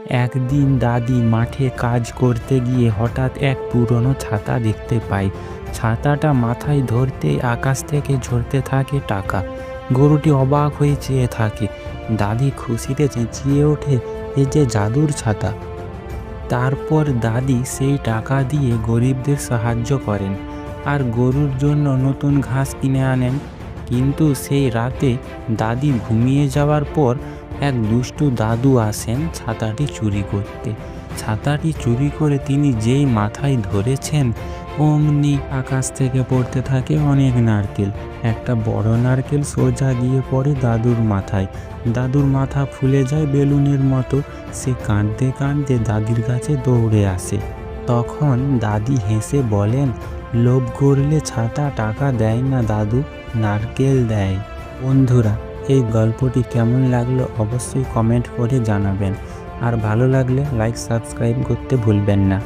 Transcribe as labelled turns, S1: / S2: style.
S1: একদিন দাদি মাঠে কাজ করতে গিয়ে হঠাৎ এক পুরনো ছাতা দেখতে পায়। ছাতাটা মাথায় ধরতেই আকাশ থেকে ঝরতে থাকে টাকা। গরুটি অবাক হয়ে চেয়ে থাকে। দাদি খুশিতে চেঁচিয়ে ওঠে, এ যে জাদুর ছাতা। তারপর দাদি সেই টাকা দিয়ে গরিবদের সাহায্য করেন আর গরুর জন্য নতুন ঘাস কিনে আনেন। কিন্তু সেই রাতে দাদি ঘুমিয়ে যাওয়ার পর এক দুষ্টু দাদু আসেন ছাতাটি চুরি করতে। ছাতাটি চুরি করে তিনি যেই মাথায় ধরেছেন, অমনি আকাশ থেকে পড়তে থাকে অনেক নারকেল। একটা বড় নারকেল সোজা গিয়ে পড়ে দাদুর মাথায়। দাদুর মাথা ফুলে যায় বেলুনের মতো। সে কাঁদতে কাঁদতে দাদির কাছে দৌড়ে আসে। তখন দাদি হেসে বলেন, লোভ করলে ছাতা টাকা দেয় না দাদু, নারকেল দেয়। বন্ধুরা, এই গল্পটি কেমন লাগলো অবশ্যই কমেন্ট করে জানাবেন। আর ভালো লাগলে লাইক সাবস্ক্রাইব করতে ভুলবেন না।